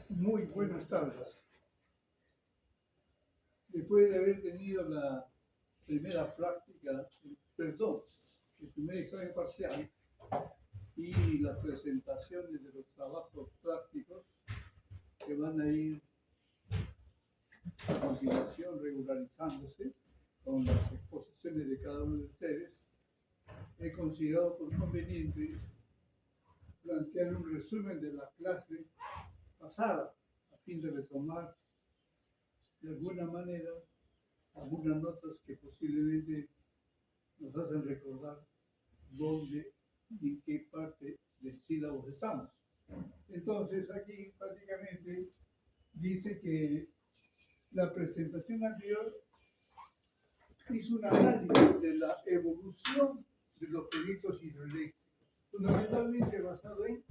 Muy buenas tardes. Después de haber tenido la primera práctica, perdón, el primer examen parcial y las presentaciones de los trabajos prácticos que van a ir a continuación regularizándose con las exposiciones de cada uno de ustedes, he considerado por conveniente plantear un resumen de la clase pasada a fin de retomar de alguna manera algunas notas que posiblemente nos hacen recordar dónde y en qué parte del sílabo estamos. Entonces, aquí prácticamente dice que la presentación anterior hizo un análisis de la evolución de los proyectos hidroeléctricos, fundamentalmente basado en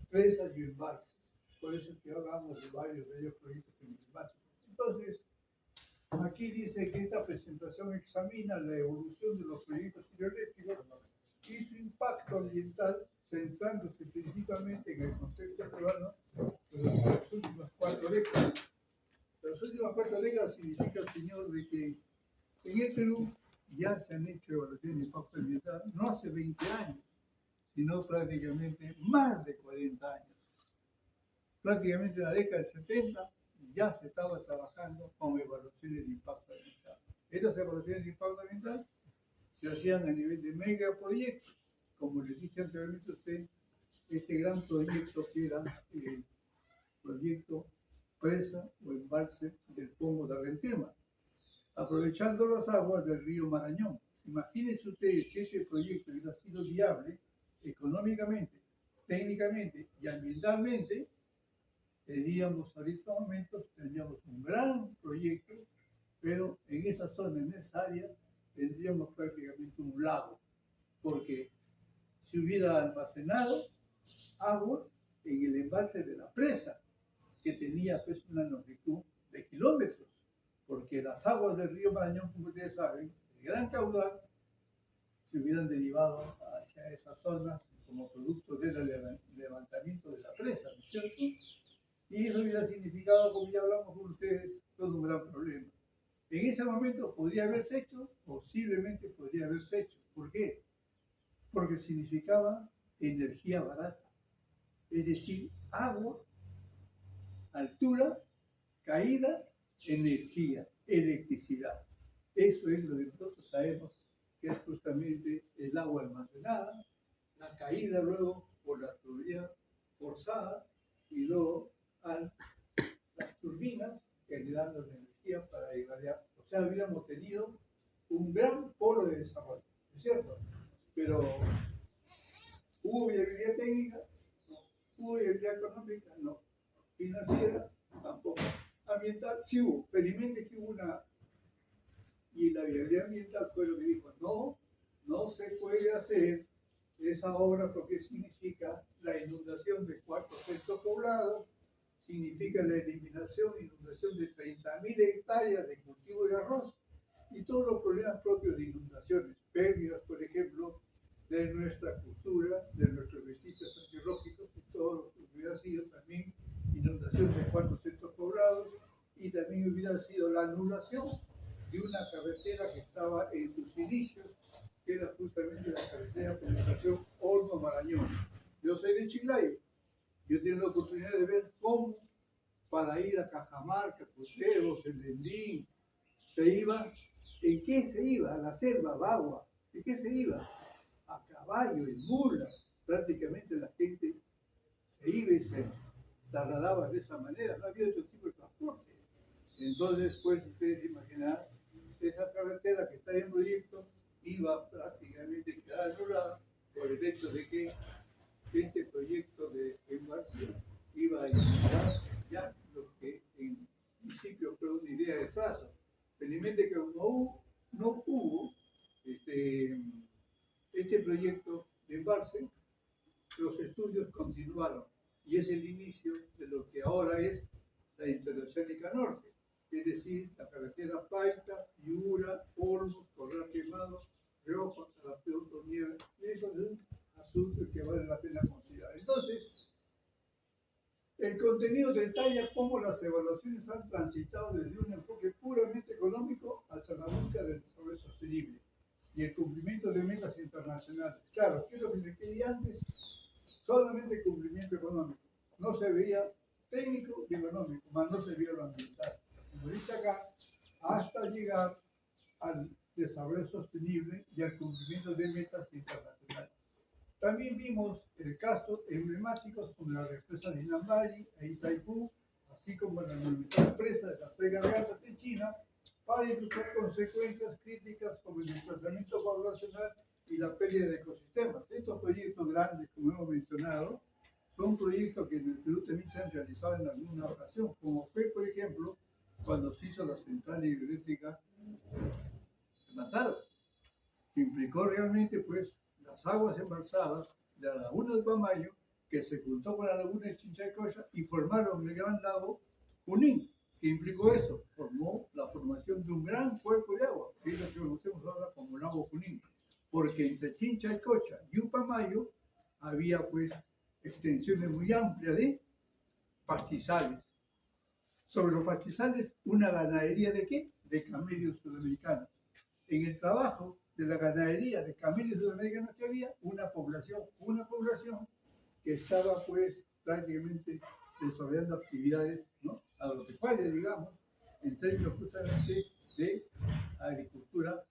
presas y embalses. Por eso es que hablamos de varios de ellos proyectos emblemáticos. Entonces, aquí dice que esta presentación examina la evolución de los proyectos hidroeléctricos y su impacto ambiental, centrándose principalmente en el contexto peruano de las últimas 4 décadas. Las últimas 4 décadas significa, señor, de que en el Perú ya se han hecho evaluaciones de impacto ambiental, no hace 20 años, sino prácticamente más de 40 años. Prácticamente en la década del 70 ya se estaba trabajando con evaluaciones de impacto ambiental. Estas evaluaciones de impacto ambiental se hacían a nivel de megaproyectos, como les dije anteriormente a usted, este gran proyecto que era el proyecto presa o embalse del Pongo de Argentema, aprovechando las aguas del río Marañón. Imagínense ustedes si este proyecto hubiera sido viable económicamente, técnicamente y ambientalmente, teníamos en estos momentos un gran proyecto, pero en esa zona, en esa área, tendríamos prácticamente un lago, porque se hubiera almacenado agua en el embalse de la presa, que tenía pues una longitud de kilómetros, porque las aguas del río Marañón, como ustedes saben, de gran caudal, se hubieran derivado hacia esas zonas como producto del levantamiento de la presa, ¿no es cierto? Y eso hubiera significado, como ya hablamos con ustedes, todo un gran problema. En ese momento podría haberse hecho, posiblemente podría haberse hecho. ¿Por qué? Porque significaba energía barata, es decir, agua, altura, caída, energía, electricidad. Eso es lo que nosotros sabemos que es justamente el agua almacenada, la caída luego por la tubería forzada y luego las turbinas generando la energía para irradiar. O sea, habíamos tenido un gran polo de desarrollo, ¿no es cierto? Pero ¿hubo viabilidad técnica? No. ¿Hubo viabilidad económica? No. ¿Financiera? Tampoco. ¿Ambiental? Sí hubo. Felizmente que hubo una. Y la viabilidad ambiental fue lo que dijo, no, no se puede hacer esa obra porque significa la inundación de 400 poblados, significa la eliminación e inundación de 30.000 hectáreas de cultivo de arroz y todos los problemas propios de inundaciones, pérdidas, por ejemplo, de nuestra cultura, de nuestros vestigios arqueológicos y todo lo que hubiera sido también inundación de 400 poblados y también hubiera sido la anulación de una carretera que estaba en sus inicios, que era justamente la carretera de penetración Horno-Marañón. Yo soy de Chiclayo, yo tengo la oportunidad de ver cómo para ir a Cajamarca, Puteros, El Lendín, se iba, ¿en qué se iba? A la selva, Bagua, ¿en qué se iba? A caballo, en mula, prácticamente la gente se iba y se trasladaba de esa manera, no había otro tipo de transporte. Entonces, pues ustedes imaginarán, esa carretera que está en proyecto iba prácticamente a quedar anulada por el hecho de que este proyecto de embalse iba a eliminar ya lo que en principio fue una idea de trazo. Felizmente que no hubo este proyecto de embalse, los estudios continuaron y es el inicio de lo que ahora es la Interoceánica Norte, es decir, la carretera Paita, Piura, Olmos, Corral Quemado, Rioja, Calapeuto, Nieve. Eso es un asunto que vale la pena considerar. Entonces, El contenido detalla cómo las evaluaciones han transitado desde un enfoque puramente económico hacia la búsqueda del desarrollo sostenible y el cumplimiento de metas internacionales. Claro, ¿qué es lo que se quería antes? Solamente cumplimiento económico. No se veía técnico y económico, más no se veía lo ambiental. Como dice acá, hasta llegar al desarrollo sostenible y al cumplimiento de metas internacionales. También vimos el caso emblemáticos como la represa de Inambari e Itaipú, así como la monumental presa de las Tres Gargantas en China, para ilustrar consecuencias críticas como el desplazamiento poblacional y la pérdida de ecosistemas. Estos proyectos grandes, como hemos mencionado, son proyectos que en el Perú también se han realizado en alguna ocasión, como fue, por ejemplo, cuando se hizo la central hidroeléctrica de Mataro, que implicó realmente pues las aguas embalsadas de la laguna de Pamayo, que se juntó con la laguna de Chinchaycocha y formaron el gran lago Junín. ¿Qué implicó eso? Formó la formación de un gran cuerpo de agua, que es lo que conocemos ahora como lago Junín, porque entre Chinchaycocha y Upamayo había pues extensiones muy amplias de pastizales. Sobre los pastizales, una ganadería de qué? De camellos sudamericanos. En el trabajo de la ganadería de camellos sudamericanos que había una población que estaba pues prácticamente desarrollando actividades, ¿no?, agropecuarias, digamos, en términos justamente de agricultura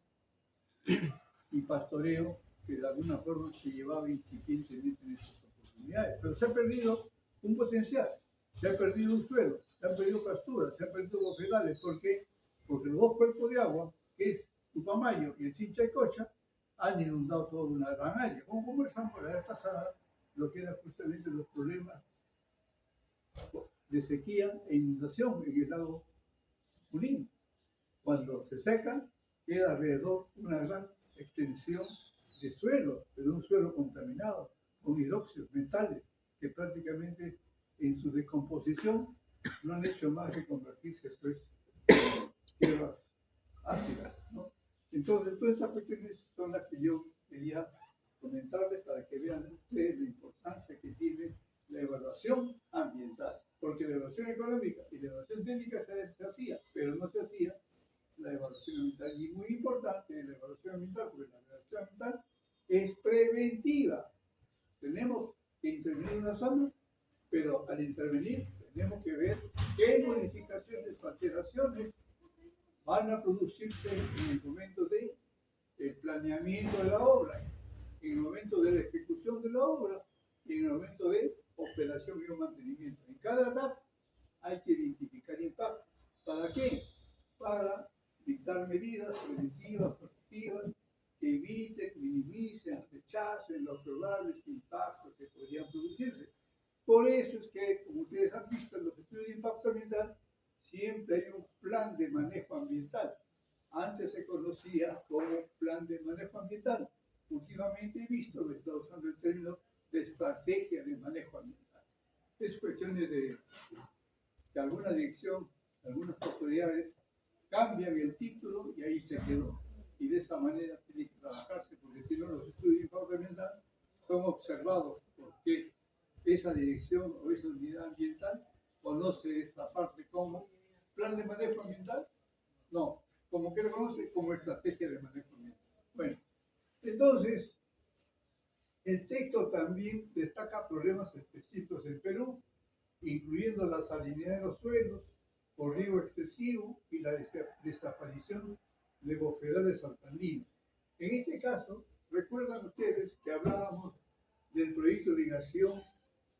y pastoreo, que de alguna forma se llevaba incipientemente en estas oportunidades. Pero se ha perdido un potencial, se ha perdido un suelo, se han perdido pasturas, se han perdido bofedales. ¿Por qué? Porque los dos cuerpos de agua, que es Tupamayo y el Chinchaycocha, han inundado toda una gran área. Como conversamos la vez pasada, lo que eran justamente los problemas de sequía e inundación en el lago Junín. Cuando se seca, queda alrededor una gran extensión de suelo, pero un suelo contaminado con hidróxidos, metales, que prácticamente en su descomposición no han hecho más que convertirse pues, en tierras ácidas, ¿no? Entonces, todas estas cuestiones son las que yo quería comentarles para que vean ustedes la importancia que tiene la evaluación ambiental, porque la evaluación económica y la evaluación técnica se hacía, pero no se hacía la evaluación ambiental. Y muy importante la evaluación ambiental, porque la evaluación ambiental es preventiva. Tenemos que intervenir en una zona, pero al intervenir tenemos que ver qué modificaciones o alteraciones van a producirse en el momento de el planeamiento de la obra, en el momento de la ejecución de la obra y en el momento de operación y mantenimiento. En cada etapa hay que identificar impactos. ¿Para qué? Para dictar medidas preventivas, proactivas, que eviten, minimicen, rechacen los probables impactos que podrían producirse. Por eso es que, como ustedes han visto en los estudios de impacto ambiental, siempre hay un plan de manejo ambiental. Antes se conocía como plan de manejo ambiental. Últimamente he visto que está usando el término de estrategia de manejo ambiental. Es cuestión de que alguna dirección, algunas autoridades cambian el título y ahí se quedó. Y de esa manera tiene que trabajarse, porque si no los estudios de impacto ambiental son observados porque esa dirección o esa unidad ambiental conoce esa parte como plan de manejo ambiental. No, como que lo conoce como estrategia de manejo ambiental. Bueno, entonces, el texto también destaca problemas específicos en Perú, incluyendo la salinidad de los suelos por riego excesivo y la desaparición de bofedales alcalinos. En este caso, recuerdan ustedes que hablábamos del proyecto de irrigación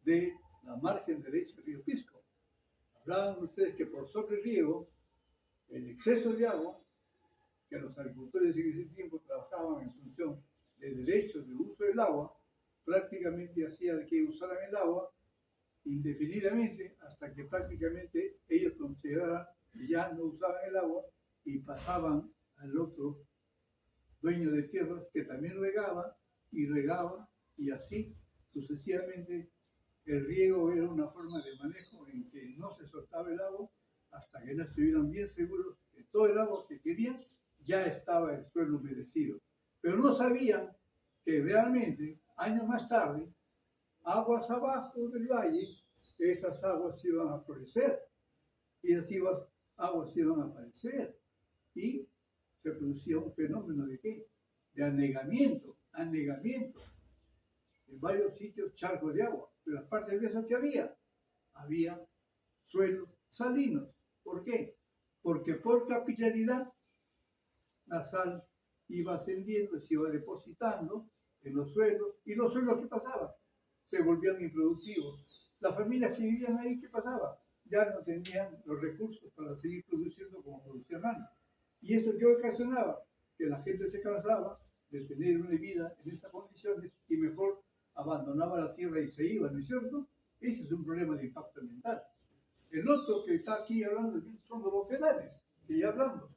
de la margen derecha del río Pisco. Hablaban ustedes que por sobreriego, el exceso de agua, que los agricultores en ese tiempo trabajaban en función de derechos de uso del agua, prácticamente hacía que usaran el agua indefinidamente hasta que prácticamente ellos consideraran que ya no usaban el agua y pasaban al otro dueño de tierras que también regaba y así sucesivamente. El riego era una forma de manejo en que no se soltaba el agua hasta que no estuvieran bien seguros que todo el agua que querían ya estaba en el suelo humedecido. Pero no sabían que realmente, años más tarde, aguas abajo del valle, esas aguas iban a florecer y esas aguas iban a aparecer y se producía un fenómeno de ¿qué? De anegamiento. En varios sitios charcos de agua, pero aparte de eso que había suelos salinos. ¿Por qué? Porque por capilaridad la sal iba ascendiendo, se iba depositando en los suelos, y los suelos, ¿qué pasaba? Se volvían improductivos. Las familias que vivían ahí, ¿qué pasaba? Ya no tenían los recursos para seguir produciendo como producían antes. ¿Y esto qué ocasionaba? Que la gente se cansaba de tener una vida en esas condiciones y mejor abandonaba la tierra y se iba, ¿no es cierto? Ese es un problema de impacto ambiental. El otro que está aquí hablando son los bofedales, que ya hablamos.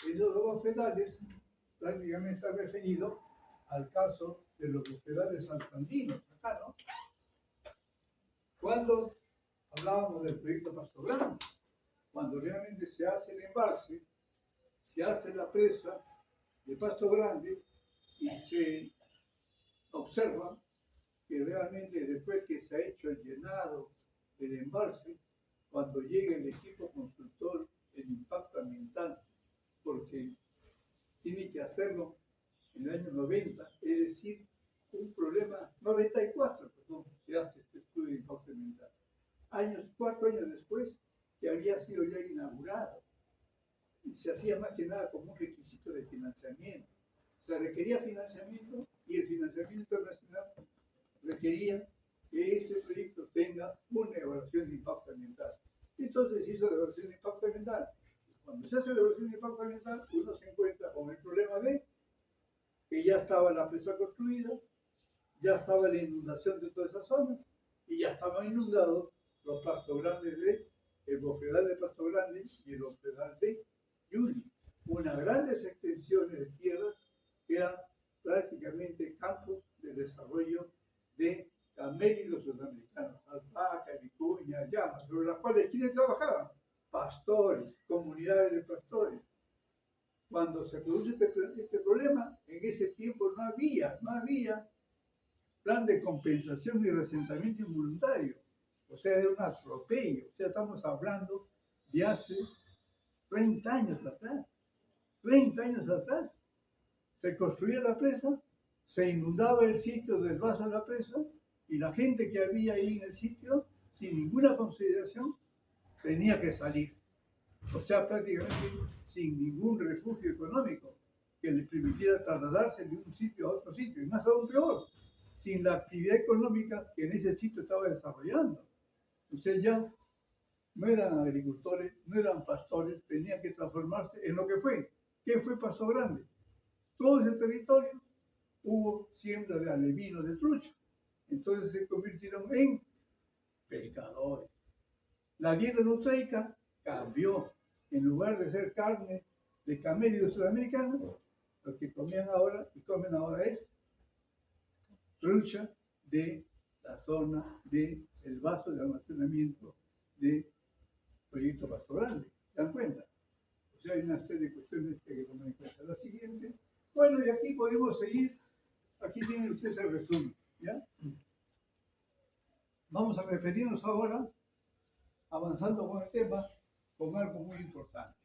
Esos bofedales prácticamente están referidos al caso de los bofedales alcandinos, acá, ¿no? Cuando hablábamos del proyecto Pasto Grande, cuando realmente se hace el embalse, se hace la presa de Pasto Grande y se observa que realmente después que se ha hecho el llenado del embalse, cuando llega el equipo consultor en impacto ambiental, porque tiene que hacerlo en el año 90, es decir, un problema, 94, perdón, se hace este estudio de impacto ambiental. 4 años después, que había sido ya inaugurado, y se hacía más que nada como un requisito de financiamiento. Se requería financiamiento y el financiamiento internacional requería que ese proyecto tenga una evaluación de impacto ambiental. Entonces se hizo la evaluación de impacto ambiental. Cuando se hace la evaluación de impacto ambiental, uno se encuentra con el problema de que ya estaba la presa construida, ya estaba la inundación de todas esas zonas y ya estaban inundados los pastos grandes el bofedal de Pasto Grande y el bofedal de Yuli. Unas grandes extensiones de tierras que eran prácticamente campos de desarrollo de camélidos sudamericanos, alpaca, vicuña, llamas, sobre las cuales ¿quiénes trabajaban? Pastores, comunidades de pastores. Cuando se produce este problema, en ese tiempo no había plan de compensación y resentamiento involuntario. O sea, era un atropello. O sea, estamos hablando de hace 30 años atrás. 30 años atrás. Se construía la presa, se inundaba el sitio del vaso de la presa y la gente que había ahí en el sitio, sin ninguna consideración, tenía que salir. O sea, prácticamente sin ningún refugio económico que le permitiera trasladarse de un sitio a otro sitio. Y más aún peor, sin la actividad económica que en ese sitio estaba desarrollando. O sea, ya no eran agricultores, no eran pastores, tenían que transformarse en lo que fue. ¿Qué fue Pasto Grande? Todo ese territorio hubo siembra de alevino, de trucha. Entonces se convirtieron en pescadores. La dieta nutraica cambió. En lugar de ser carne de camélidos sudamericanos, lo que comían ahora y comen ahora es trucha de la zona del vaso de almacenamiento del proyecto Pasto Grande. ¿Se dan cuenta? O sea, hay una serie de cuestiones que hay que tomar en cuenta. La siguiente. Bueno, y aquí podemos seguir. Aquí tienen ustedes el resumen. ¿Ya? Vamos a referirnos ahora, avanzando con el tema, con algo muy importante.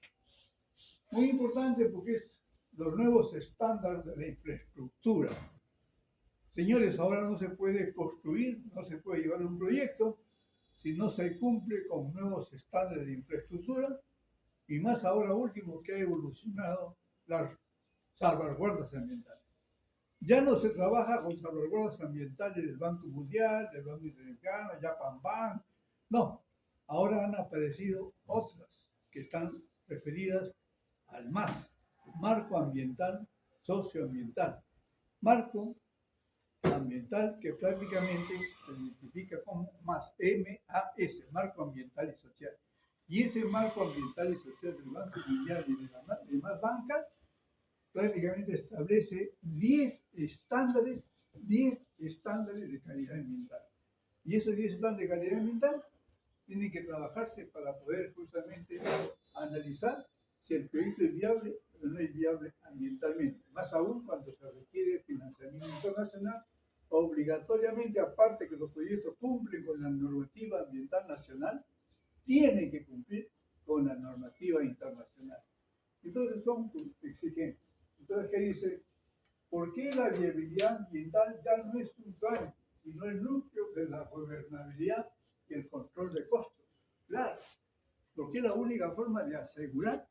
Muy importante porque es los nuevos estándares de la infraestructura. Señores, ahora no se puede construir, no se puede llevar un proyecto si no se cumple con nuevos estándares de infraestructura y más ahora último que ha evolucionado las salvaguardas ambientales. Ya no se trabaja con salvaguardas ambientales del Banco Mundial, del Banco Interamericano, Japan Bank, no. Ahora han aparecido otras que están referidas al MAS, Marco Ambiental Socioambiental. Marco ambiental que prácticamente se identifica como MAS, M-A-S, Marco Ambiental y Social. Y ese Marco Ambiental y Social del Banco Mundial y de las demás bancas prácticamente establece 10 estándares de calidad ambiental. Y esos 10 estándares de calidad ambiental tienen que trabajarse para poder justamente analizar si el proyecto es viable o no es viable ambientalmente. Más aún cuando se requiere financiamiento internacional obligatoriamente, aparte que los proyectos cumplen con la normativa ambiental nacional, tienen que cumplir con la normativa internacional. Entonces son exigentes. Entonces, ¿qué dice? ¿Por qué la viabilidad ambiental ya no es un trámite, sino el núcleo de la gobernabilidad y el control de costos? Claro, porque es la única forma de asegurar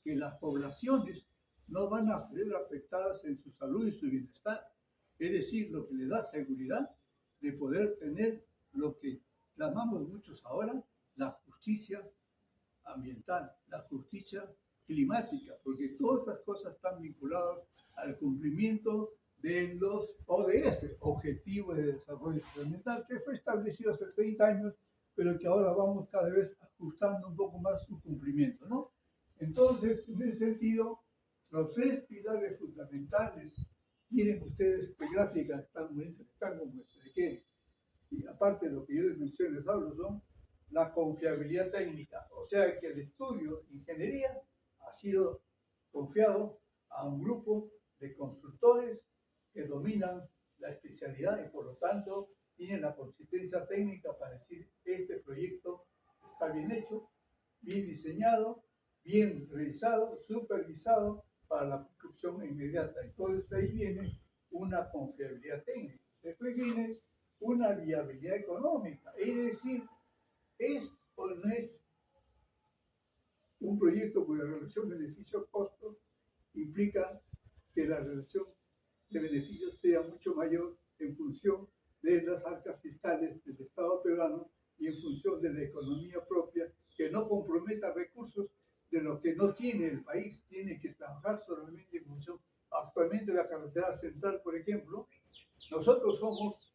que las poblaciones no van a ser afectadas en su salud y su bienestar. Es decir, lo que le da seguridad de poder tener lo que llamamos muchos ahora la justicia ambiental, la justicia climática, porque todas estas cosas están vinculadas al cumplimiento de los ODS, Objetivos de Desarrollo Sustentable, que fue establecido hace 30 años, pero que ahora vamos cada vez ajustando un poco más su cumplimiento, ¿no? Entonces, en ese sentido, los tres pilares fundamentales, miren ustedes qué gráficas tan bonitas están como se que, y aparte de lo que yo les mencioné, les hablo, son la confiabilidad técnica, o sea que el estudio de ingeniería ha sido confiado a un grupo de consultores que dominan la especialidad y por lo tanto tienen la consistencia técnica para decir este proyecto está bien hecho, bien diseñado, bien revisado, supervisado para la construcción inmediata. Entonces ahí viene una confiabilidad técnica. Después viene una viabilidad económica, es decir, ¿es o no es un proyecto cuya relación beneficio-costo implica que la relación de beneficios sea mucho mayor en función de las arcas fiscales del Estado peruano y en función de la economía propia, que no comprometa recursos de lo que no tiene el país, tiene que trabajar solamente en función? Actualmente la carretera central, por ejemplo, nosotros somos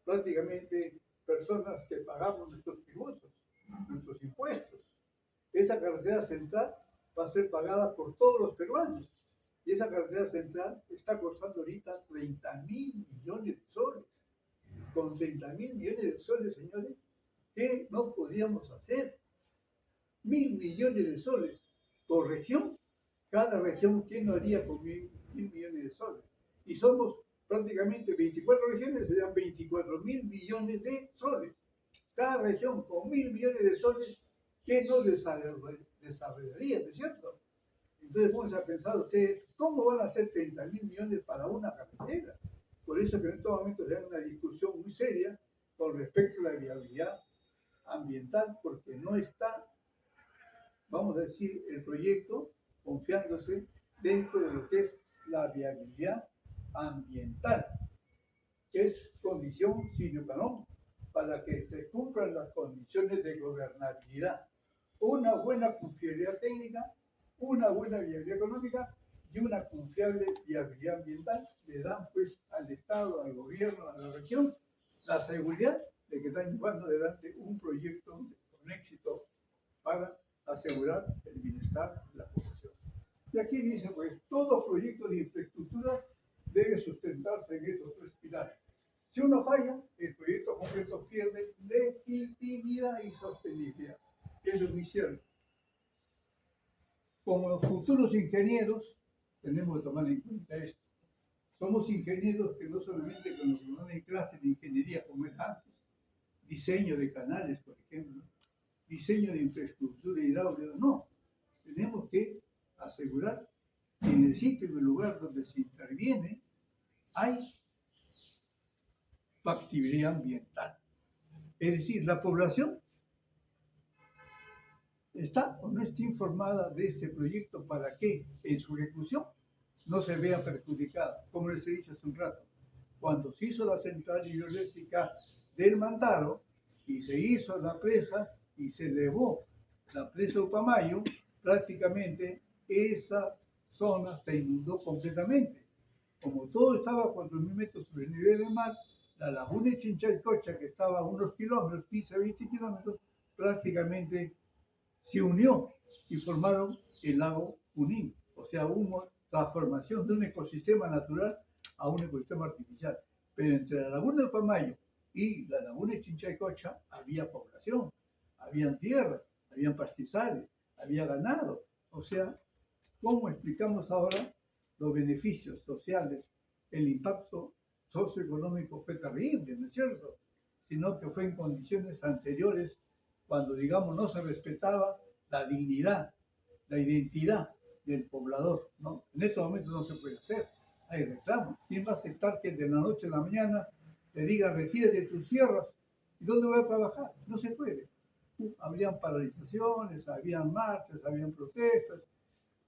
prácticamente personas que pagamos nuestros tributos, nuestros impuestos. Esa carretera central va a ser pagada por todos los peruanos. Y esa carretera central está costando ahorita 30.000 millones de soles. Con 30.000 millones de soles, señores, ¿qué no podíamos hacer? 1.000 millones de soles por región. Cada región, ¿qué no haría con 1.000 millones de soles? Y somos prácticamente 24 regiones, serían 24.000 millones de soles. Cada región con 1.000 millones de soles, ¿qué no desarrollaría, ¿no es cierto? Entonces vamos a pensar ustedes, ¿cómo van a hacer 30.000 millones para una carretera? Por eso que en estos momentos se da una discusión muy seria con respecto a la viabilidad ambiental, porque no está, vamos a decir, el proyecto confiándose dentro de lo que es la viabilidad ambiental, que es condición sine qua non para que se cumplan las condiciones de gobernabilidad. Una buena confiabilidad técnica, una buena viabilidad económica y una confiable viabilidad ambiental le dan pues al Estado, al gobierno, a la región, la seguridad de que están llevando adelante un proyecto con éxito para asegurar el bienestar de la población. Y aquí dice, pues, todo proyecto de infraestructura debe sustentarse en estos tres pilares. Si uno falla, el proyecto completo pierde legitimidad y sostenibilidad. Eso es muy cierto. Como futuros ingenieros, tenemos que tomar en cuenta esto. Somos ingenieros que no solamente con lo que nos dan en clase de ingeniería como era antes, diseño de canales, por ejemplo, diseño de infraestructura hidráulica, no. Tenemos que asegurar que en el sitio, en el lugar donde se interviene, hay factibilidad ambiental. Es decir, la población está o no está informada de ese proyecto para que en su ejecución no se vea perjudicada. Como les he dicho hace un rato, cuando se hizo la central hidroeléctrica del Mantaro y se hizo la presa y se elevó la presa Upamayo, prácticamente esa zona se inundó completamente. Como todo estaba a 4.000 metros sobre el nivel del mar, la laguna de Chinchaycocha, que estaba a unos kilómetros, 15, 20 kilómetros, prácticamente se unió y formaron el lago Junín. O sea, hubo transformación de un ecosistema natural a un ecosistema artificial. Pero entre la laguna de Pamayo y la laguna de Chinchaycocha había población, habían tierras, habían pastizales, había ganado. O sea, ¿cómo explicamos ahora los beneficios sociales, el impacto socioeconómico fue terrible, ¿no es cierto? Sino que fue en condiciones anteriores, cuando, digamos, no se respetaba la dignidad, la identidad del poblador, ¿no? En estos momentos no se puede hacer, hay reclamos. ¿Quién va a aceptar que de la noche a la mañana le diga, retírate de tus tierras? ¿Y dónde vas a trabajar? No se puede. Habrían paralizaciones, habrían marchas, habrían protestas,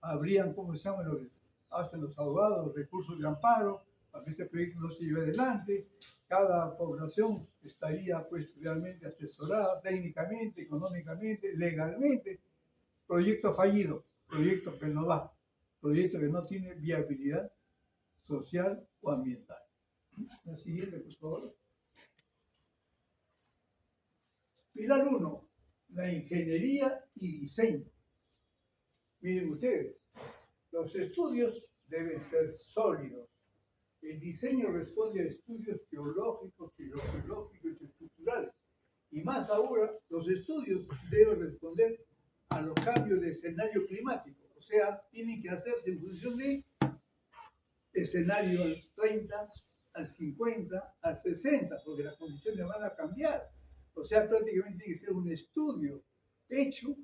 habrían, ¿cómo se llama lo que hacen los abogados? Recursos de amparo, para que ese proyecto no se lleve adelante. Cada población estaría pues realmente asesorada técnicamente, económicamente, legalmente. Proyecto fallido, proyecto que no va, proyecto que no tiene viabilidad social o ambiental. La siguiente, por favor. Pilar 1, la ingeniería y diseño. Miren ustedes, los estudios deben ser sólidos. El diseño responde a estudios geológicos, hidrogeológicos y estructurales. Y más ahora, los estudios deben responder a los cambios de escenario climático. O sea, tienen que hacerse en función de escenario al 30, al 50, al 60, porque las condiciones van a cambiar. O sea, prácticamente tiene que ser un estudio hecho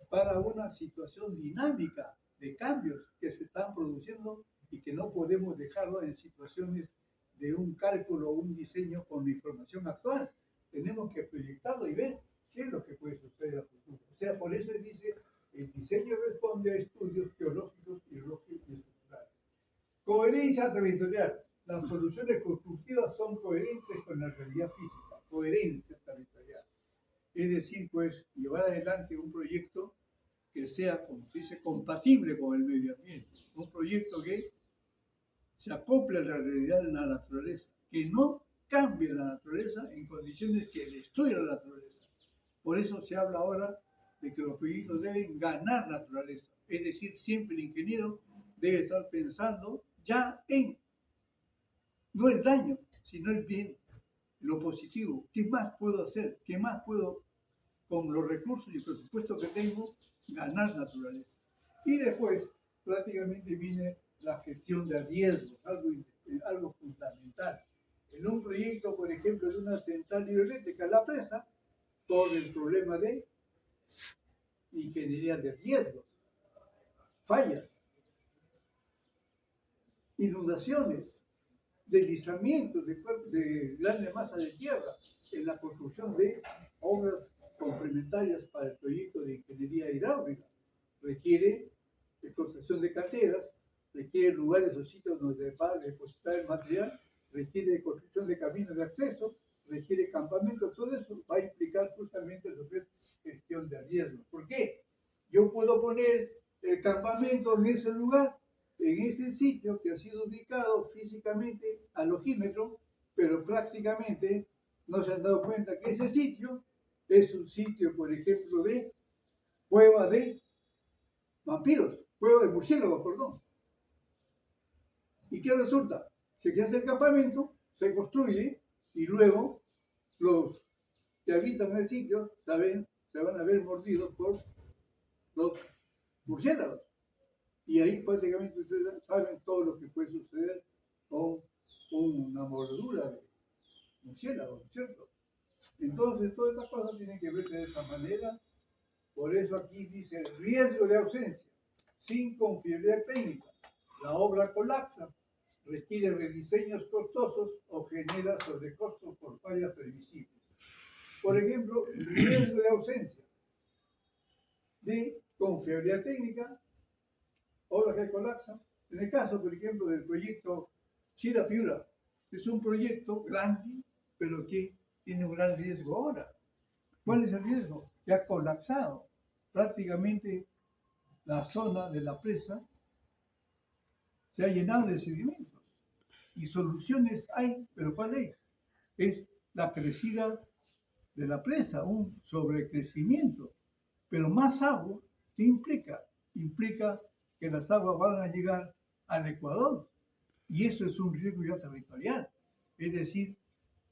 para una situación dinámica de cambios que se están produciendo y que no podemos dejarlo en situaciones de un cálculo o un diseño con la información actual. Tenemos que proyectarlo y ver qué es lo que puede suceder a futuro. O sea, por eso dice, el diseño responde a estudios geológicos, hidrológicos y estructurales. Coherencia territorial. Las soluciones constructivas son coherentes con la realidad física. Coherencia territorial. Es decir, pues, llevar adelante un proyecto que sea, como se dice, compatible con el medio ambiente. Un proyecto que se acople a la realidad de la naturaleza, que no cambie la naturaleza en condiciones que destruyan la naturaleza. Por eso se habla ahora de que los proyectos deben ganar naturaleza. Es decir, siempre el ingeniero debe estar pensando ya en, no el daño, sino el bien, lo positivo. ¿Qué más puedo hacer? ¿Qué más puedo, con los recursos y el presupuesto que tengo, ganar naturaleza? Y después, prácticamente viene la gestión de riesgos, algo fundamental. En un proyecto, por ejemplo, de una central hidroeléctrica, la presa, por el problema de ingeniería de riesgos, fallas, inundaciones, deslizamientos de grandes masas de tierra en la construcción de obras complementarias para el proyecto de ingeniería hidráulica. Requiere construcción de canteras, requiere lugares o sitios donde va a depositar el material, requiere construcción de caminos de acceso, requiere campamentos. Todo eso va a implicar justamente lo que es gestión de riesgos. ¿Por qué? Yo puedo poner el campamento en ese lugar, en ese sitio que ha sido ubicado físicamente al ojímetro, pero prácticamente no se han dado cuenta que ese sitio es un sitio, por ejemplo, de cueva de vampiros, cueva de murciélagos, perdón. ¿Y qué resulta? Que hace el campamento, se construye y luego los que habitan el sitio se van a ver mordidos por los murciélagos. Y ahí prácticamente ustedes saben todo lo que puede suceder con una mordedura de murciélago, ¿cierto? Entonces, todas estas cosas tienen que verse de esa manera. Por eso aquí dice riesgo de ausencia, sin confiabilidad técnica. La obra colapsa, requiere rediseños costosos o genera sobrecostos por fallas previsibles. Por ejemplo, riesgo de ausencia de confiabilidad técnica, obras que colapsan. En el caso, por ejemplo, del proyecto Chira-Piura, es un proyecto grande, pero que tiene un gran riesgo ahora. ¿Cuál es el riesgo? Que ha colapsado. Prácticamente la zona de la presa se ha llenado de sedimentos. Y soluciones hay, pero ¿cuál es? Es la crecida de la presa, un sobrecrecimiento. Pero más agua, ¿qué implica? Implica que las aguas van a llegar al Ecuador. Y eso es un riesgo ya territorial. Es decir,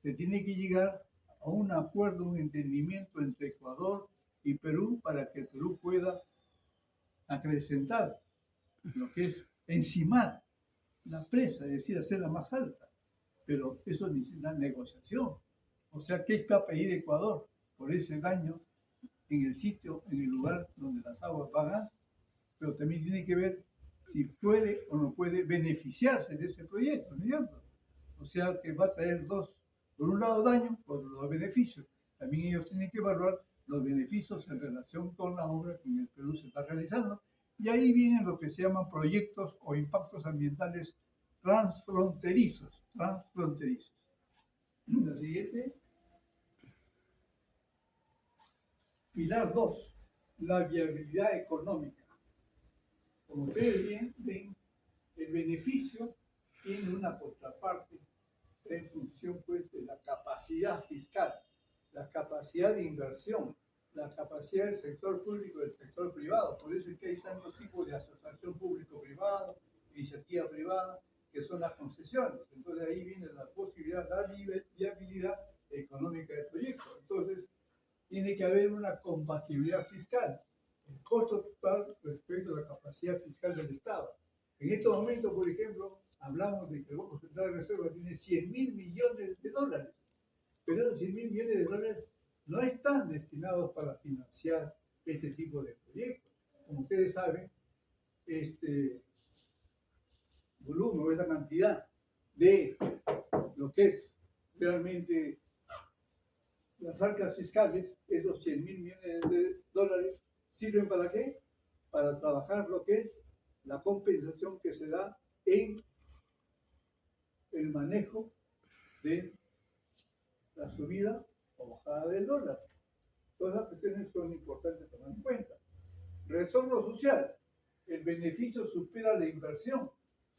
se tiene que llegar a un acuerdo, un entendimiento entre Ecuador y Perú para que el Perú pueda acrecentar lo que es encimar la presa, es decir, hacerla más alta. pero eso necesita negociación. O sea, ¿qué va a pedir Ecuador por ese daño en el sitio, en el lugar donde las aguas van? Pero también tiene que ver si puede o no puede beneficiarse de ese proyecto, ¿no es cierto? O sea, que va a traer dos, por un lado daño, por otro lado beneficios. También ellos tienen que evaluar los beneficios en relación con la obra que en el Perú se está realizando. Y ahí vienen lo que se llaman proyectos o impactos ambientales transfronterizos. Transfronterizos. La siguiente. Pilar 2, la viabilidad económica. Como ustedes bien ven, el beneficio tiene una contraparte en función pues, de la capacidad fiscal, la capacidad de inversión, la capacidad del sector público y del sector privado. Por eso es que hay tantos tipos de asociación público-privado, iniciativa privada, que son las concesiones. Entonces ahí viene la posibilidad, la viabilidad económica del proyecto. Entonces tiene que haber una compatibilidad fiscal, el costo total respecto a la capacidad fiscal del Estado. En estos momentos, por ejemplo, hablamos de que el Banco Central de Reserva tiene 100.000 millones de dólares, pero esos 100.000 millones de dólares no están destinados para financiar este tipo de proyectos. Como ustedes saben, este volumen, esta cantidad de lo que es realmente las arcas fiscales, esos 100.000 millones de dólares, ¿sirven para qué? Para trabajar lo que es la compensación que se da en el manejo de la subida o bajada del dólar. Todas esas cuestiones son importantes tomar en cuenta. Retorno social. El beneficio supera la inversión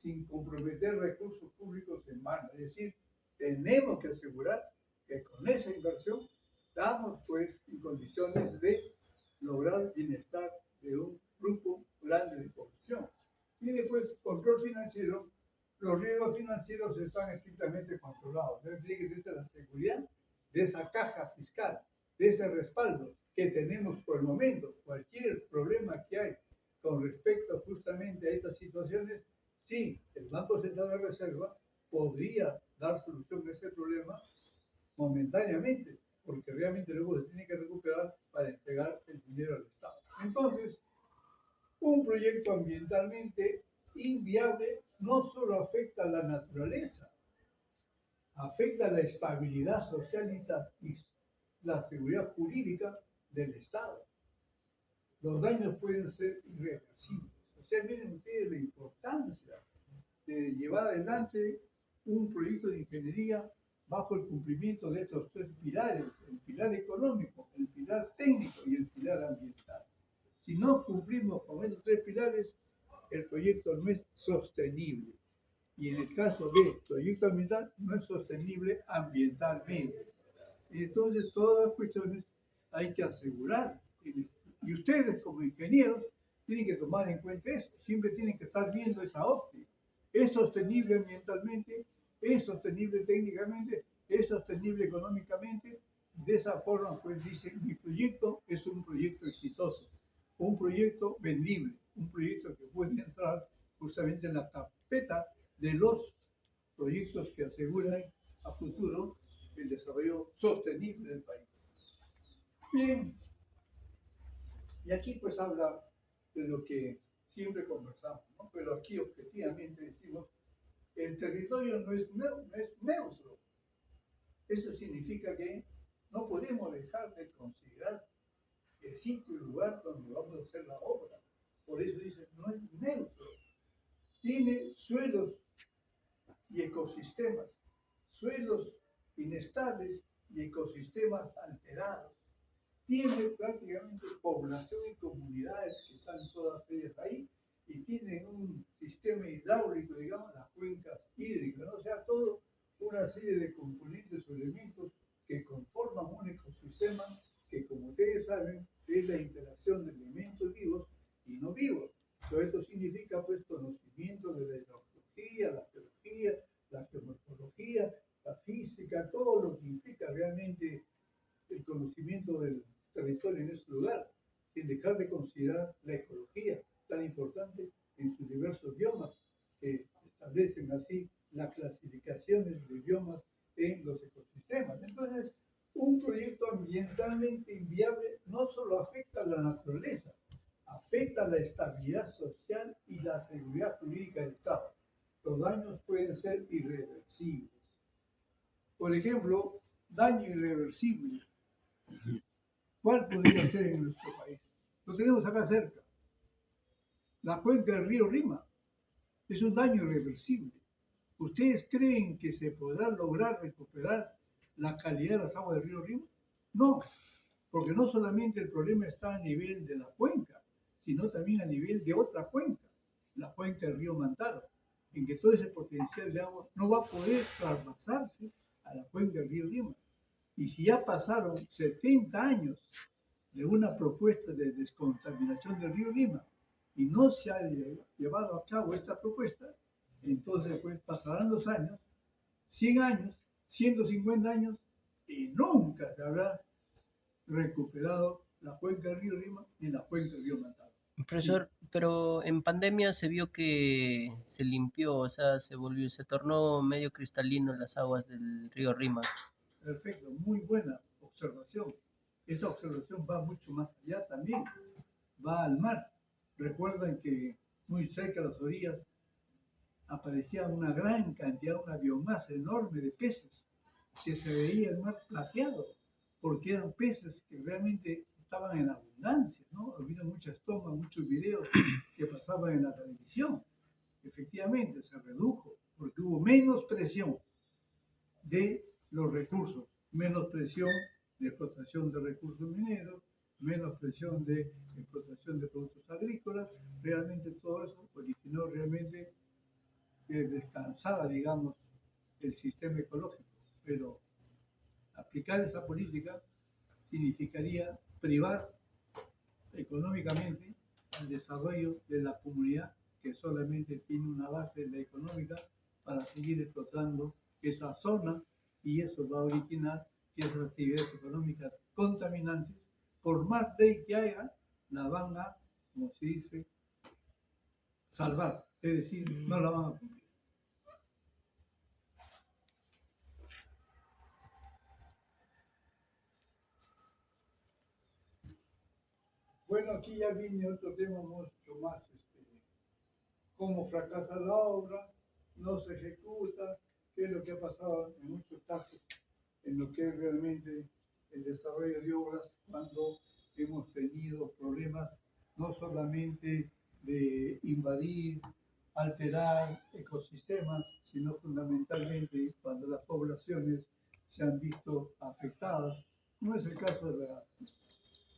sin comprometer recursos públicos en mano. Es decir, tenemos que asegurar que con esa inversión estamos pues en condiciones de lograr el bienestar de un grupo grande de población. Y después, control financiero. Los riesgos financieros están estrictamente controlados. Entonces, tiene que ser la seguridad de esa caja fiscal, de ese respaldo que tenemos por el momento. Cualquier problema que hay con respecto justamente a estas situaciones, sí, el Banco Central de Reserva podría dar solución a ese problema momentáneamente, porque realmente luego se tiene que recuperar para entregar el dinero al Estado. Entonces, un proyecto ambientalmente inviable no solo afecta a la naturaleza, afecta la estabilidad social y la seguridad jurídica del Estado. Los daños pueden ser irreversibles. O sea, miren ustedes la importancia de llevar adelante un proyecto de ingeniería bajo el cumplimiento de estos tres pilares, el pilar económico, el pilar técnico y el pilar ambiental. Si no cumplimos con estos tres pilares, el proyecto no es sostenible. Y en el caso del proyecto ambiental, no es sostenible ambientalmente. Y entonces todas las cuestiones hay que asegurar. Y ustedes como ingenieros tienen que tomar en cuenta eso. Siempre tienen que estar viendo esa óptica. ¿Es sostenible ambientalmente? ¿Es sostenible técnicamente? ¿Es sostenible económicamente? De esa forma, pues dicen, mi proyecto es un proyecto exitoso, un proyecto vendible, un proyecto que puede entrar justamente en la carpeta de los proyectos que aseguran a futuro el desarrollo sostenible del país. Bien, y aquí pues habla de lo que siempre conversamos, ¿no? Pero aquí objetivamente decimos, el territorio no es neutro. Eso significa que no podemos dejar de considerar el sitio y lugar donde vamos a hacer la obra. Por eso dicen, no es neutro. Tiene suelos y ecosistemas, suelos inestables y ecosistemas alterados. Tiene prácticamente población y comunidades que están todas ellas ahí y tienen un sistema hidráulico, digamos, las cuencas hídricas, ¿no? O sea, todo una serie de componentes o elementos que conforman un ecosistema que, como ustedes saben, es la interacción de elementos vivos y no vivos. Todo esto significa, pues, conocimiento de la hidrología, la geología, la geomorfología, la física, todo lo que implica realmente el conocimiento del territorio en ese lugar, sin dejar de considerar la ecología, tan importante en sus diversos biomas que establecen así las clasificaciones de biomas en los ecosistemas. Entonces, un proyecto ambientalmente inviable no solo afecta a la naturaleza, afecta a la estabilidad social y la seguridad jurídica del Estado. Los daños pueden ser irreversibles. Por ejemplo, daño irreversible. ¿Cuál podría ser en nuestro país? Lo tenemos acá cerca. La cuenca del río Rima es un daño irreversible. ¿Ustedes creen que se podrá lograr recuperar la calidad de las aguas del río Rima? No, porque no solamente el problema está a nivel de la cuenca, sino también a nivel de otra cuenca, la cuenca del río Mantaro, en que todo ese potencial de agua no va a poder traspasarse a la cuenca del río Rima. Y si ya pasaron 70 años de una propuesta de descontaminación del río Rima y no se ha llevado a cabo esta propuesta, entonces pues pasarán los años, 100 años, 150 años, y nunca se habrá recuperado la cuenca del río Rima ni la cuenca del río Mantaro. Sí. Profesor, pero en pandemia se vio que se limpió, o sea, se tornó medio cristalino las aguas del río Rima. Perfecto, muy buena observación. Esa observación va mucho más allá también, va al mar. Recuerdan que muy cerca de las orillas aparecía una gran cantidad, una biomasa enorme de peces, que se veía el mar plateado, porque eran peces que realmente estaban en abundancia, ¿no? Había muchas tomas, muchos videos que pasaban en la televisión. Efectivamente, se redujo, porque hubo menos presión de los recursos, menos presión de explotación de recursos mineros, menos presión de explotación de productos agrícolas. Realmente todo eso originó realmente que descansara, digamos, el sistema ecológico. Pero aplicar esa política significaría privar económicamente el desarrollo de la comunidad que solamente tiene una base en la económica para seguir explotando esa zona, y eso va a originar que esas actividades económicas contaminantes, por más ley que haya, la van a, como se dice, salvar, es decir, no la van a cumplir. Bueno, aquí ya viene otro tema mucho más, cómo fracasa la obra, no se ejecuta, qué es lo que ha pasado en muchos casos en lo que es realmente el desarrollo de obras cuando hemos tenido problemas no solamente de invadir, alterar ecosistemas, sino fundamentalmente cuando las poblaciones se han visto afectadas. No es el caso de las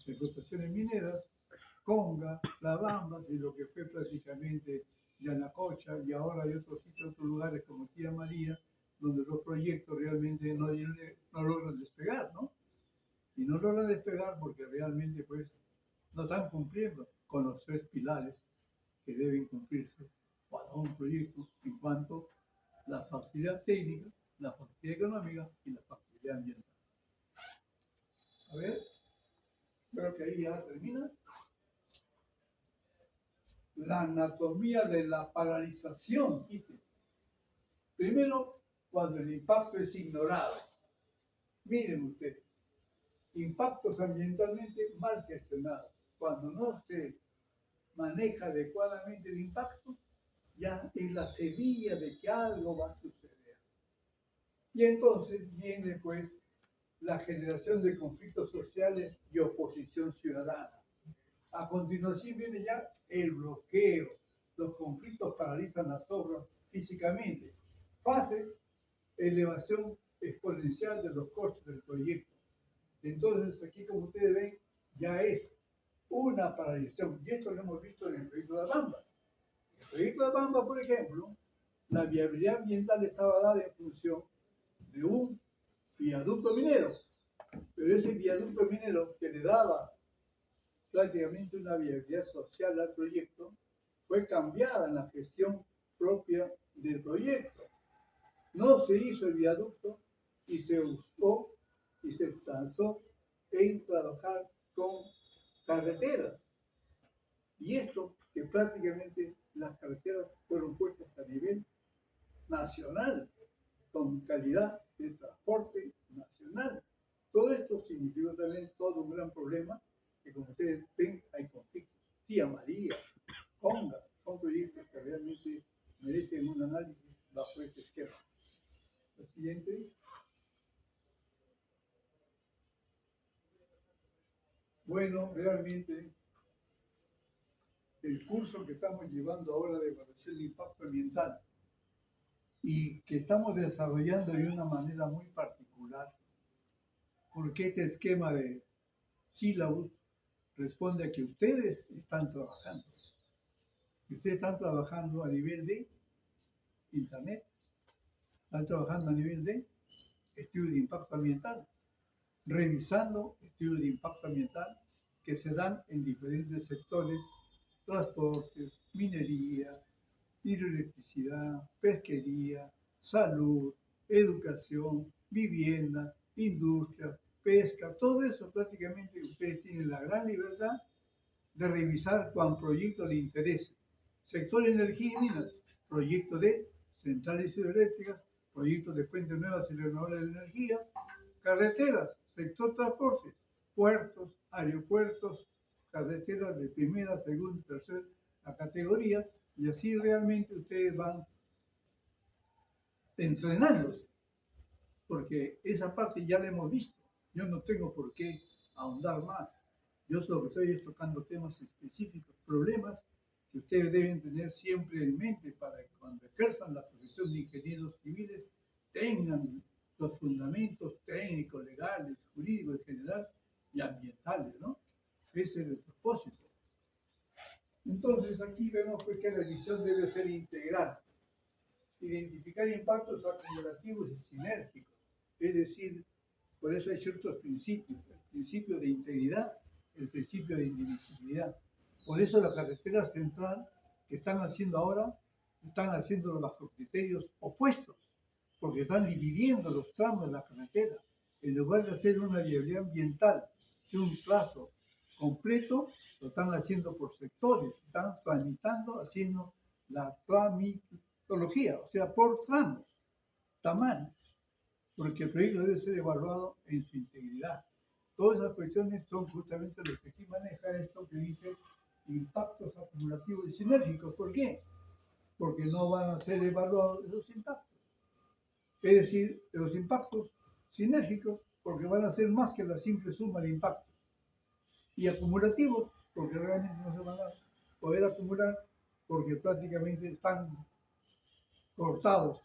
explotaciones mineras, Conga, La Bamba, y lo que fue prácticamente Yanacocha, y ahora hay otros sitios, otros lugares como Tía María, donde los proyectos realmente no logran despegar, ¿no? Y no logran despegar porque realmente pues no están cumpliendo con los 3 pilares que deben cumplirse para un proyecto en cuanto a la factibilidad técnica, la factibilidad económica y la factibilidad ambiental. A ver, creo que ahí ya termina. La anatomía de la paralización. Primero, cuando el impacto es ignorado. Miren ustedes, impactos ambientalmente mal gestionados. Cuando no se maneja adecuadamente el impacto, ya es la semilla de que algo va a suceder. Y entonces viene pues la generación de conflictos sociales y oposición ciudadana. A continuación viene ya el bloqueo. Los conflictos paralizan las obras físicamente. Fase, elevación exponencial de los costos del proyecto. Entonces, aquí como ustedes ven, ya es una paralización. Y esto lo hemos visto en el proyecto de Bambas. En el proyecto de Bambas, por ejemplo, la viabilidad ambiental estaba dada en función de un viaducto minero. Pero ese viaducto minero que le daba prácticamente una viabilidad social al proyecto fue cambiada en la gestión propia del proyecto. No se hizo el viaducto y se buscó y se lanzó en trabajar con carreteras. Y esto que prácticamente las carreteras fueron puestas a nivel nacional, con calidad de transporte nacional. Todo esto significó también todo un gran problema, que como ustedes ven hay conflictos. Tía María, Conga, son proyectos que realmente merecen un análisis bajo este esquema. Lo siguiente. Bueno, realmente el curso que estamos llevando ahora de evaluación de impacto ambiental y que estamos desarrollando de una manera muy particular, porque este esquema de sílabus responde a que ustedes están trabajando. Y ustedes están trabajando a nivel de Internet, están trabajando a nivel de estudio de impacto ambiental, revisando estudios de impacto ambiental que se dan en diferentes sectores: transportes, minería, hidroelectricidad, pesquería, salud, educación, vivienda, industria, pesca. Todo eso prácticamente ustedes tienen la gran libertad de revisar cuán proyecto les interese. Sector energía y minas, proyecto de centrales hidroeléctricas, proyectos de fuentes nuevas y renovables de energía, carreteras, sector transporte, puertos, aeropuertos, carreteras de primera, segunda, tercera categoría, y así realmente ustedes van entrenándose, porque esa parte ya la hemos visto. Yo no tengo por qué ahondar más. Yo solo estoy tocando temas específicos, problemas que ustedes deben tener siempre en mente para que cuando ejerzan la profesión de ingenieros civiles tengan los fundamentos técnicos, legales, jurídicos en general y ambientales, ¿no? Ese es el propósito. Entonces aquí vemos pues, que la visión debe ser integral, identificar impactos acumulativos y sinérgicos, es decir, por eso hay ciertos principios: el principio de integridad, el principio de indivisibilidad. Por eso la carretera central que están haciendo ahora, están haciéndolo bajo criterios opuestos, porque están dividiendo los tramos de la carretera. En lugar de hacer una viabilidad ambiental de un plazo completo, lo están haciendo por sectores, están tramitando, haciendo la tramitología, o sea, por tramos, tamaños, porque el proyecto debe ser evaluado en su integridad. Todas esas cuestiones son justamente lo que aquí maneja esto que dice impactos acumulativos y sinérgicos. ¿Por qué? Porque no van a ser evaluados esos impactos. Es decir, los impactos sinérgicos, porque van a ser más que la simple suma de impactos. Y acumulativos, porque realmente no se van a poder acumular, porque prácticamente están cortados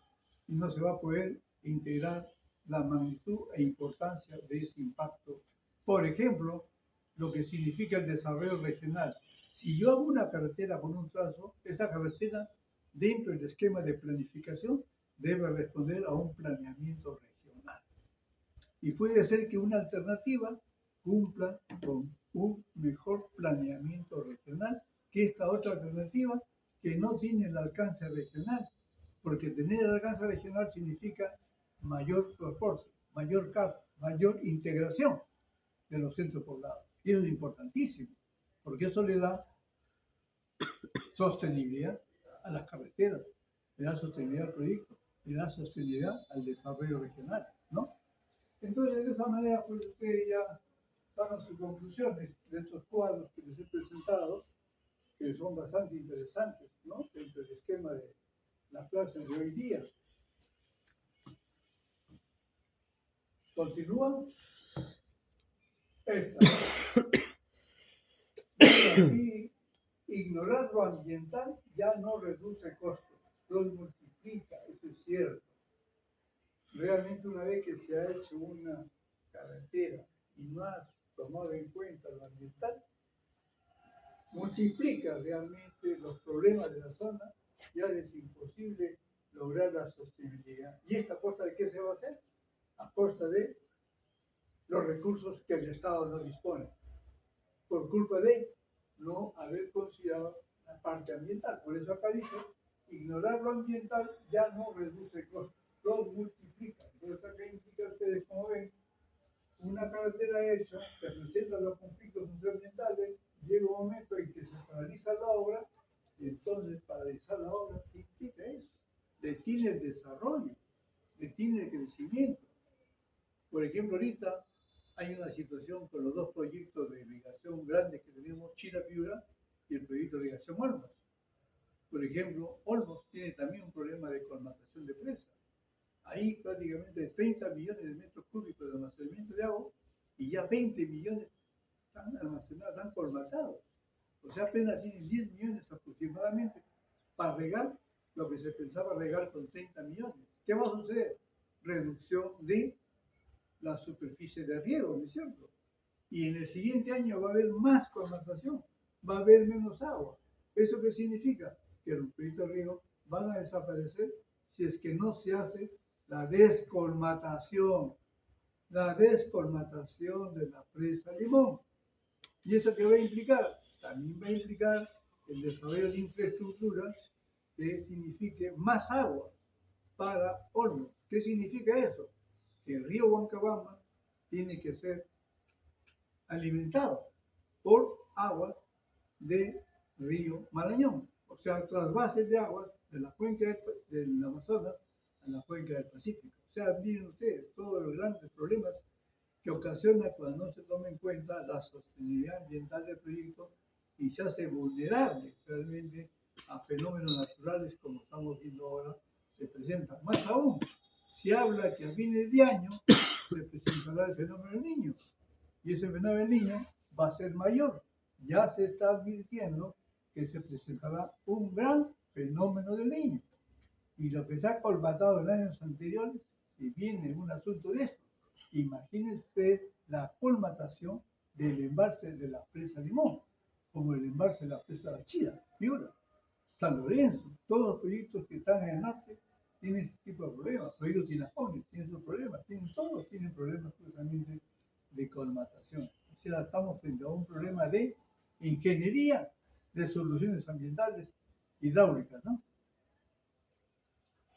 y no se va a poder integrar la magnitud e importancia de ese impacto. Por ejemplo, lo que significa el desarrollo regional. Si yo hago una carretera con un trazo, esa carretera, dentro del esquema de planificación, debe responder a un planeamiento regional. Y puede ser que una alternativa cumpla con un mejor planeamiento regional que esta otra alternativa que no tiene el alcance regional, porque tener el alcance regional significa mayor transporte, mayor carga, mayor integración de los centros poblados. Y eso es importantísimo, porque eso le da sostenibilidad a las carreteras, le da sostenibilidad al proyecto, le da sostenibilidad al desarrollo regional, ¿no? Entonces, de esa manera, pues ustedes ya sacan sus conclusiones de estos cuadros que les he presentado, que son bastante interesantes, ¿no? Dentro del esquema de la clase de hoy día. Continúan. Esta. Aquí, ignorar lo ambiental ya no reduce costos, los multiplica, eso es cierto. Realmente una vez que se ha hecho una carretera y no has tomado en cuenta lo ambiental, multiplica realmente los problemas de la zona, ya es imposible lograr la sostenibilidad. ¿Y esta a costa de qué se va a hacer? A costa de los recursos que el Estado no dispone, por culpa de no haber considerado la parte ambiental. Por eso acá dice, ignorar lo ambiental ya no reduce costos, los multiplica. Entonces acá implica ustedes, como ven, una carretera hecha que presenta los conflictos socioambientales, llega un momento en que se paraliza la obra, y entonces paralizar la obra implica eso, detiene el desarrollo, detiene el crecimiento. Por ejemplo, ahorita hay una situación con los dos proyectos de irrigación grandes que tenemos, Chira-Piura y el proyecto de irrigación Olmos. Por ejemplo, Olmos tiene también un problema de colmatación de presa. Ahí prácticamente 30 millones de metros cúbicos de almacenamiento de agua y ya 20 millones están almacenados, están colmatados. O sea, apenas tienen 10 millones aproximadamente para regar lo que se pensaba regar con 30 millones. ¿Qué va a suceder? Reducción de la superficie de riego, ¿no es cierto? Y en el siguiente año va a haber más colmatación, va a haber menos agua. ¿Eso qué significa? Que los proyectos de riego van a desaparecer si es que no se hace la descolmatación de la presa Limón. ¿Y eso qué va a implicar? También va a implicar el desarrollo de infraestructuras que signifique más agua para Olmos. ¿Qué significa eso? Que el río Huancabamba tiene que ser alimentado por aguas del río Marañón, o sea, trasvases de aguas de la cuenca del Amazonas a la cuenca del Pacífico. O sea, miren ustedes todos los grandes problemas que ocasiona cuando no se toma en cuenta la sostenibilidad ambiental del proyecto y se hace vulnerable realmente a fenómenos naturales como estamos viendo ahora se presentan. Más aún, se habla que a fines de año se presentará el fenómeno del Niño y ese fenómeno del Niño va a ser mayor. Ya se está advirtiendo que se presentará un gran fenómeno del Niño. Y lo que se ha colmatado en años anteriores, si viene un asunto de esto, imaginen ustedes la colmatación del embalse de la presa Limón, como el embalse de la presa Chira, Piura, San Lorenzo, todos los proyectos que están en el norte tienen ese tipo de problemas. Proyectos Tinajones tienen sus problemas, todos tienen problemas justamente de colmatación. O sea, estamos frente a un problema de ingeniería de soluciones ambientales hidráulicas, ¿no?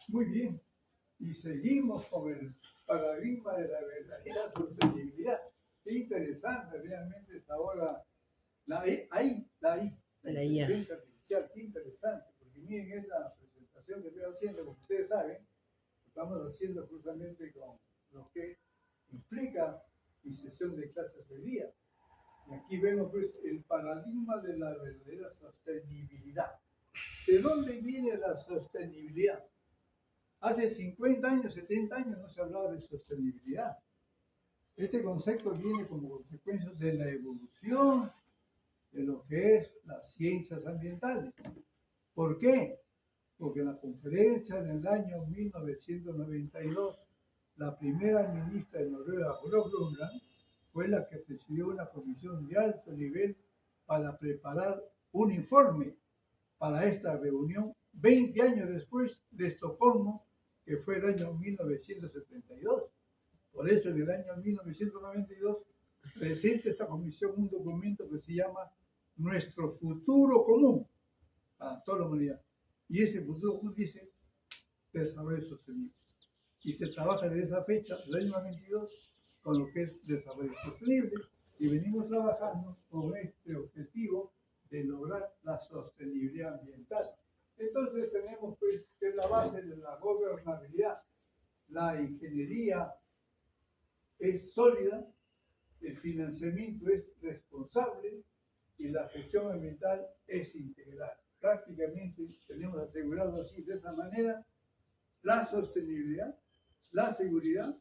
Muy bien. Y seguimos con el paradigma de la verdadera sostenibilidad. Qué interesante realmente es ahora la inteligencia artificial, qué interesante, porque miren esta presentación que estoy haciendo, como ustedes saben, estamos haciendo justamente con lo que implica mi sesión de clases hoy día. Y aquí vemos pues el paradigma de la verdadera sostenibilidad. ¿De dónde viene la sostenibilidad? Hace 50 años, 70 años no se hablaba de sostenibilidad. Este concepto viene como consecuencia de la evolución de lo que es las ciencias ambientales. ¿Por qué? Porque en la conferencia del año 1992, la primera ministra de Noruega, Gro Brundtland, fue la que presidió una comisión de alto nivel para preparar un informe para esta reunión 20 años después de Estocolmo, que fue el año 1972. Por eso en el año 1992 presenta esta comisión un documento que se llama Nuestro futuro común para toda la humanidad. Y ese futuro común dice desarrollo sostenible. Y se trabaja desde esa fecha, el año 92, con lo que es desarrollo sostenible. Y venimos trabajando con este objetivo de lograr la sostenibilidad ambiental. Entonces tenemos pues que es la base de la gobernabilidad. La ingeniería es sólida, el financiamiento es responsable y la gestión ambiental es integral. Prácticamente tenemos asegurado así, de esa manera, la sostenibilidad, la seguridad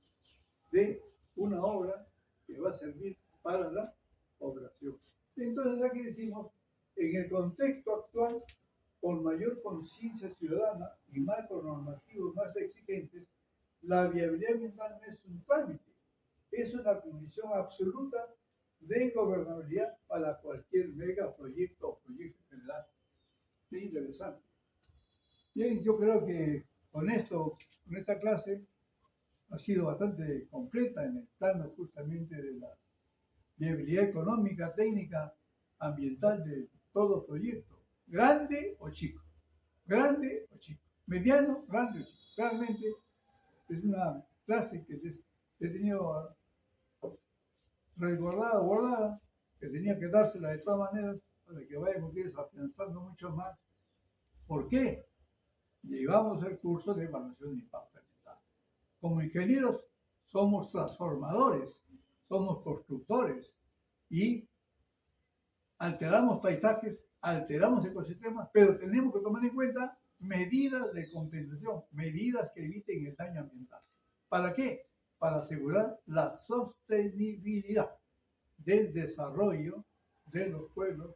de una obra que va a servir para la población. Entonces aquí decimos, en el contexto actual, con mayor conciencia ciudadana y marcos normativos más exigentes, la viabilidad ambiental no es un trámite, es una condición absoluta de gobernabilidad para cualquier megaproyecto o proyecto general. Qué interesante. Bien, yo creo que con esto, con esta clase, ha sido bastante completa en el plano justamente de la viabilidad económica, técnica, ambiental de todo proyecto, grande o chico, mediano, grande o chico. Realmente es una clase que he tenido resguardada, guardada, que tenía que dársela de todas maneras para que vayan ustedes afianzando mucho más. ¿Por qué? llevamos el curso de evaluación de impacto ambiental. Como ingenieros somos transformadores, somos constructores y alteramos paisajes, alteramos ecosistemas, pero tenemos que tomar en cuenta medidas de compensación, medidas que eviten el daño ambiental. ¿Para qué? Para asegurar la sostenibilidad del desarrollo de los pueblos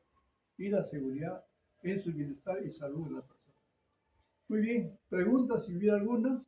y la seguridad en su bienestar y salud de las personas. Muy bien, preguntas si hubiera alguna.